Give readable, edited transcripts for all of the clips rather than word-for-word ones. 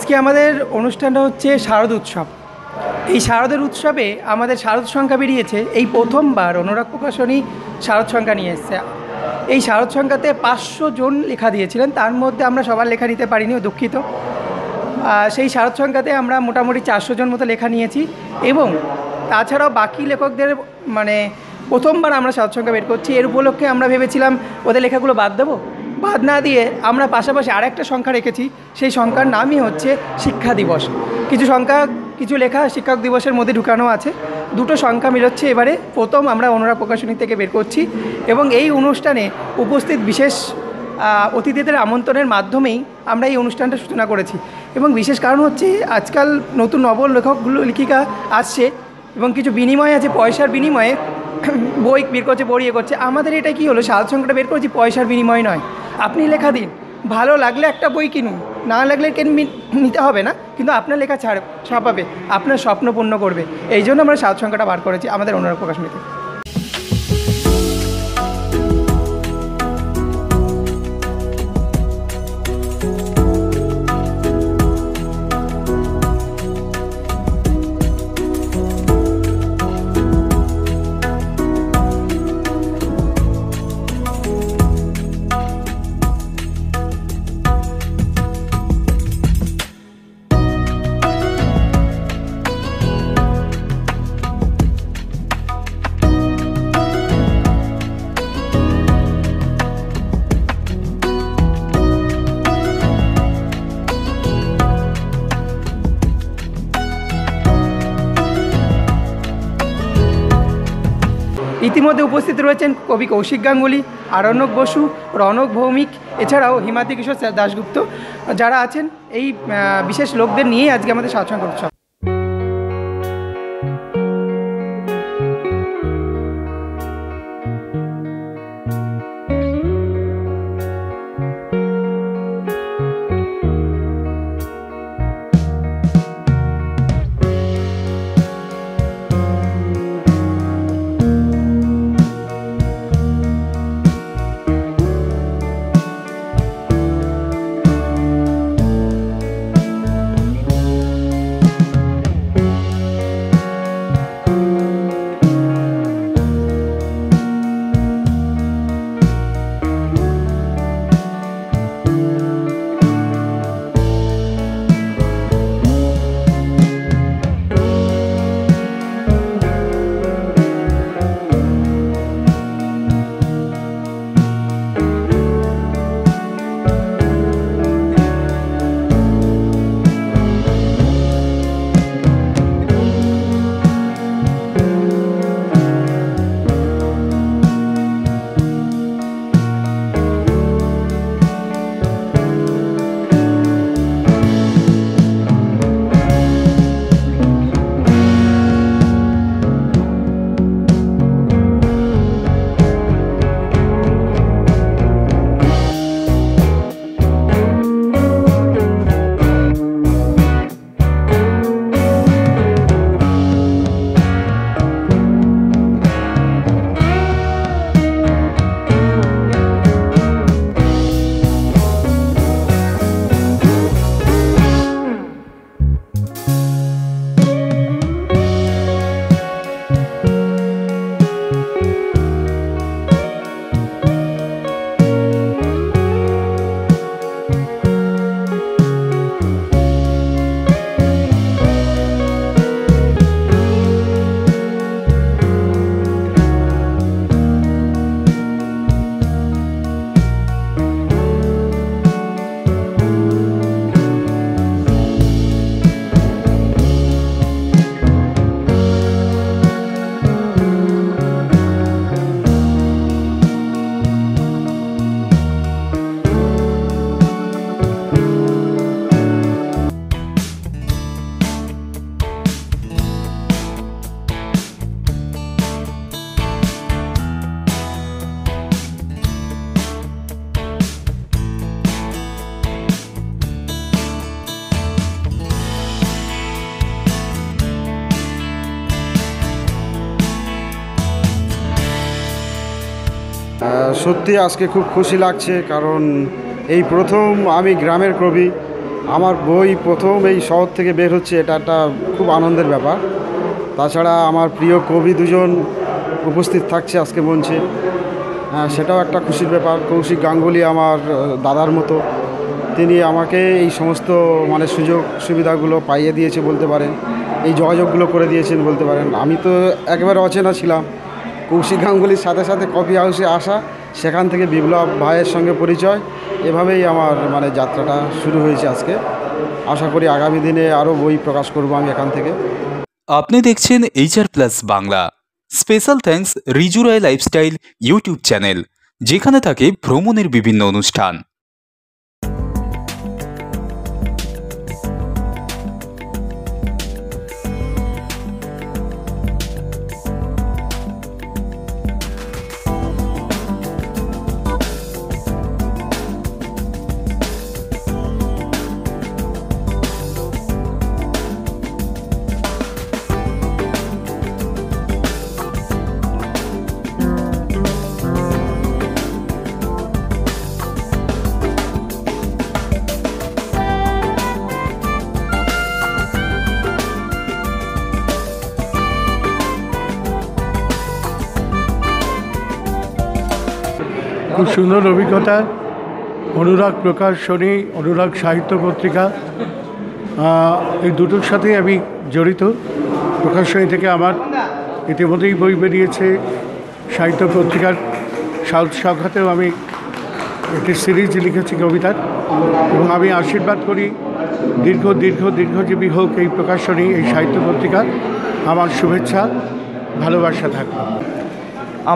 আজকে আমাদের অনুষ্ঠানটা হচ্ছে শারদ উৎসব। এই শারদের উৎসবে আমাদের শারদ সংখ্যা বেরিয়েছে। এই প্রথমবার অনুরাগ প্রকাশনী শারদ সংখ্যা নিয়ে এসছে। এই শারদ সংখ্যাতে 500 জন লেখা দিয়েছিলেন, তার মধ্যে আমরা সবার লেখা নিতে পারিনি, দুঃখিত। সেই শারদ সংখ্যাতে আমরা মোটামুটি 400 জন মতো লেখা নিয়েছি এবং তাছাড়াও বাকি লেখকদের প্রথমবার আমরা শারদ সংখ্যা বের করছি। এর উপলক্ষে আমরা ভেবেছিলাম ওদের লেখাগুলো বাদ দেবো, বাদ না দিয়ে আমরা পাশাপাশি আরেকটা সংখ্যা রেখেছি। সেই সংখ্যার নামই হচ্ছে শিক্ষা দিবস। কিছু লেখা শিক্ষক দিবসের মধ্যে ঢুকানো আছে। দুটো সংখ্যা মিলচ্ছে এবারে প্রথম আমরা অনুরাগ প্রকাশনী থেকে বের করছি এবং এই অনুষ্ঠানে উপস্থিত বিশেষ অতিথিদের আমন্ত্রণের মাধ্যমেই আমরা এই অনুষ্ঠানটা সূচনা করেছি। এবং বিশেষ কারণ হচ্ছে আজকাল নতুন লেখকগুলো লেখিকা আসছে এবং কিছু বিনিময় আছে, পয়সার বিনিময়ে বই বের করছে, বড়িয়ে করছে। আমাদের এটা কি হলো, শারদ সংখ্যাটা বের করছি পয়সার বিনিময় নয়। আপনি লেখা দিন, ভালো লাগলে একটা বই কিনুন, না লাগলে নিতে হবে না, কিন্তু আপনার লেখা ছাপাবে, আপনার স্বপ্ন পূর্ণ করবে। এই জন্য আমরা শারদ সংখ্যাটা বার করেছি আমাদের অনুরাগ প্রকাশনীতে। ইতিমধ্যে উপস্থিত রয়েছেন কবি কৌশিক গাঙ্গুলি, আরণ্যক বসু, রনক ভৌমিক, এছাড়াও হিমাদ্রি কিশোর দাশগুপ্ত, যারা আছেন এই বিশেষ লোকদের নিয়েই আজকে আমাদের শারদ সংখ্যা উৎসব। সত্যি আজকে খুব খুশি লাগছে, কারণ এই প্রথম আমি গ্রামের কবি আমার বই প্রথম এই শহর থেকে বের হচ্ছে, এটা একটা খুব আনন্দের ব্যাপার। তাছাড়া আমার প্রিয় কবি দুজন উপস্থিত থাকছে আজকে মঞ্চে, সেটাও একটা খুশির ব্যাপার। কৌশিক গাঙ্গুলি আমার দাদার মতো, তিনি আমাকে এই সমস্ত মানে সুযোগ সুবিধাগুলো পাইয়ে দিয়েছে বলতে পারেন, এই যোগাযোগগুলো করে দিয়েছেন বলতে পারেন। আমি তো একেবারে অচেনা ছিলাম, কৌশিক গাঙ্গুলির সাথে সাথে কফি হাউসে আসা, সেখান থেকে বিপ্লব ভাইয়ের সঙ্গে পরিচয়, এভাবেই আমার মানে যাত্রাটা শুরু হয়েছে আজকে। আশা করি আগামী দিনে আরও বই প্রকাশ করব আমি এখান থেকে। আপনি দেখছেন HR+ Bangla. Special thanks Riju Roy lifestyle YouTube channel, যেখানে থাকে ভ্রমণের বিভিন্ন অনুষ্ঠান। খুব সুন্দর অভিজ্ঞতা। অনুরাগ প্রকাশনী, অনুরাগ সাহিত্য পত্রিকা, এই দুটোর সাথেই আমি জড়িত। প্রকাশনী থেকে আমার ইতিমধ্যেই বই বেরিয়েছে, সাহিত্য পত্রিকার সাউথ শাখাতেও আমি একটি সিরিজ লিখেছি কবিতার, এবং আমি আশীর্বাদ করি দীর্ঘজীবী হোক এই প্রকাশনী, এই সাহিত্য পত্রিকা। আমার শুভেচ্ছা, ভালোবাসা থাকবে।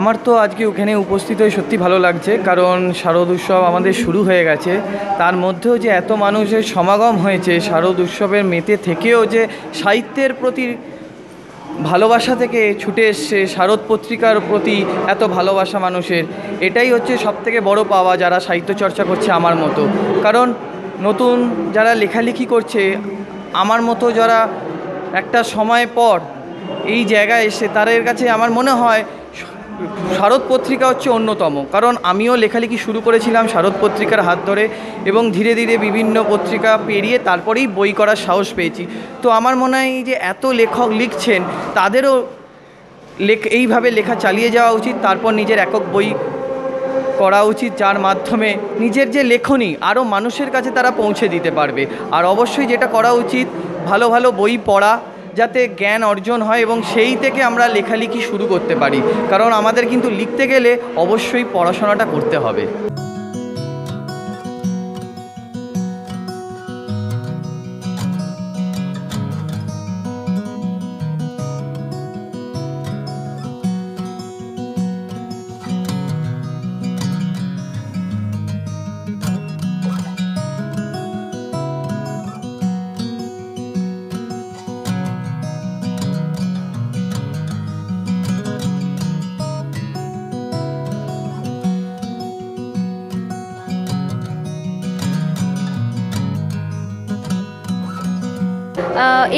আমার তো আজকে ওখানে উপস্থিত হয়ে সত্যি ভালো লাগছে, কারণ শারদ উৎসব আমাদের শুরু হয়ে গেছে। তার মধ্যেও যে এত মানুষের সমাগম হয়েছে, শারদ উৎসবের মেতে থেকেও যে সাহিত্যের প্রতি ভালোবাসা থেকে ছুটে এসছে শারদ পত্রিকার প্রতি এত ভালোবাসা মানুষের, এটাই হচ্ছে সবথেকে বড় পাওয়া যারা সাহিত্য চর্চা করছে আমার মতো। কারণ নতুন যারা লেখালেখি করছে, আমার মতো যারা একটা সময় পর এই জায়গায় এসে, তাদের কাছে আমার মনে হয় শারদ পত্রিকা হচ্ছে অন্যতম। কারণ আমিও লেখালেখি শুরু করেছিলাম শারদ পত্রিকার হাত ধরে, এবং ধীরে ধীরে বিভিন্ন পত্রিকা পেরিয়ে তারপরেই বই করার সাহস পেয়েছি। তো আমার মনে হয় যে এত লেখক লিখছেন, তাদেরও এইভাবে লেখা চালিয়ে যাওয়া উচিত, তারপর নিজের একক বই করা উচিত, যার মাধ্যমে নিজের যে লেখনী আরও মানুষের কাছে তারা পৌঁছে দিতে পারবে। আর অবশ্যই যেটা করা উচিত, ভালো ভালো বই পড়া, যাতে জ্ঞান অর্জন হয় এবং সেই থেকে আমরা লেখালেখি শুরু করতে পারি। কারণ আমাদের কিন্তু লিখতে গেলে অবশ্যই পড়াশোনাটা করতে হবে।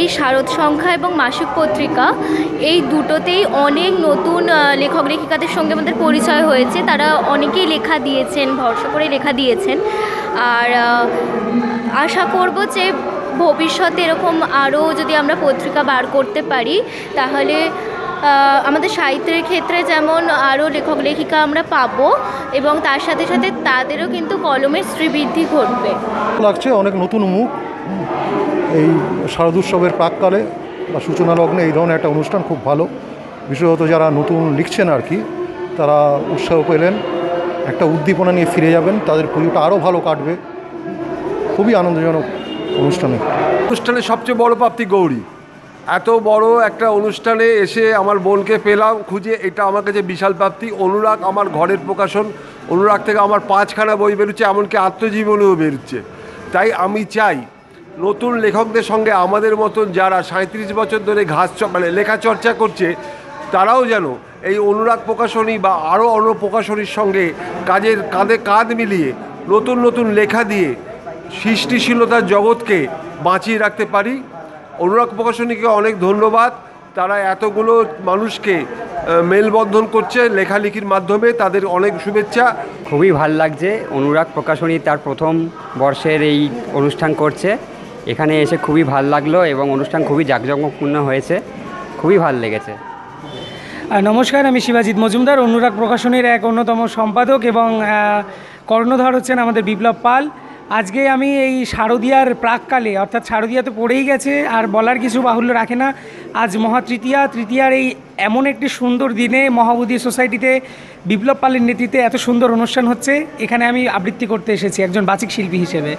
এই শারদ সংখ্যা এবং মাসিক পত্রিকা, এই দুটোতেই অনেক নতুন লেখক লেখিকাদের সঙ্গে আমাদের পরিচয় হয়েছে। তারা অনেকেই লেখা দিয়েছেন, ভরসা করে লেখা দিয়েছেন। আর আশা করব যে ভবিষ্যতে এরকম আরও যদি আমরা পত্রিকা বার করতে পারি, তাহলে আমাদের সাহিত্যের ক্ষেত্রে যেমন আরও লেখক লেখিকা আমরা পাবো, এবং তার সাথে সাথে তাদেরও কিন্তু কলমের শ্রীবৃদ্ধি ঘটবে। লাগছে অনেক নতুন মুখ এই শারদ উৎসবের প্রাককালে বা সূচনা লগ্নে এই ধরনের একটা অনুষ্ঠান খুব ভালো। বিশেষত যারা নতুন লিখছেন আর কি, তারা উৎসাহ পেলেন, একটা উদ্দীপনা নিয়ে ফিরে যাবেন, তাদের পুজোটা আরও ভালো কাটবে। খুবই আনন্দজনক অনুষ্ঠানের সবচেয়ে বড় প্রাপ্তি গৌরী। এত বড় একটা অনুষ্ঠানে এসে আমার বোনকে পেলাম খুঁজে, এটা আমার কাছে বিশাল প্রাপ্তি। অনুরাগ আমার ঘরের প্রকাশন, অনুরাগ থেকে আমার 5খানা বই বেরোচ্ছে, এমনকি আত্মজীবনীও বেরোচ্ছে। তাই আমি চাই নতুন লেখকদের সঙ্গে আমাদের মতন যারা 37 বছর ধরে লেখা চর্চা করছে, তারাও যেন এই অনুরাগ প্রকাশনী বা আরও অন্য প্রকাশনীর সঙ্গে কাঁধে কাঁধ মিলিয়ে নতুন নতুন লেখা দিয়ে সৃষ্টিশীলতার জগৎকে বাঁচিয়ে রাখতে পারি। অনুরাগ প্রকাশনীকে অনেক ধন্যবাদ, তারা এতগুলো মানুষকে মেলবন্ধন করছে লেখালেখির মাধ্যমে। তাদের অনেক শুভেচ্ছা। খুবই ভাল লাগছে। অনুরাগ প্রকাশনী তার প্রথম বর্ষের এই অনুষ্ঠান করছে, এখানে এসে খুবই ভাল লাগলো এবং অনুষ্ঠান খুবই জাঁকজমকপূর্ণ হয়েছে, খুবই ভাল লেগেছে। নমস্কার, আমি শিবাজিৎ মজুমদার, অনুরাগ প্রকাশনীর এক অন্যতম সম্পাদক এবং কর্ণধার হচ্ছেন আমাদের বিপ্লব পাল। আজকে আমি এই শারদীয়ার প্রাককালে, অর্থাৎ শারদীয়া তো পড়েই গেছে আর বলার কিছু বাহুল্য রাখে না, আজ তৃতীয়ার এই এমন একটি সুন্দর দিনে মহাবোধি সোসাইটিতে বিপ্লব পালের নেতৃত্বে এত সুন্দর অনুষ্ঠান হচ্ছে, এখানে আমি আবৃত্তি করতে এসেছি একজন বাচিক শিল্পী হিসেবে।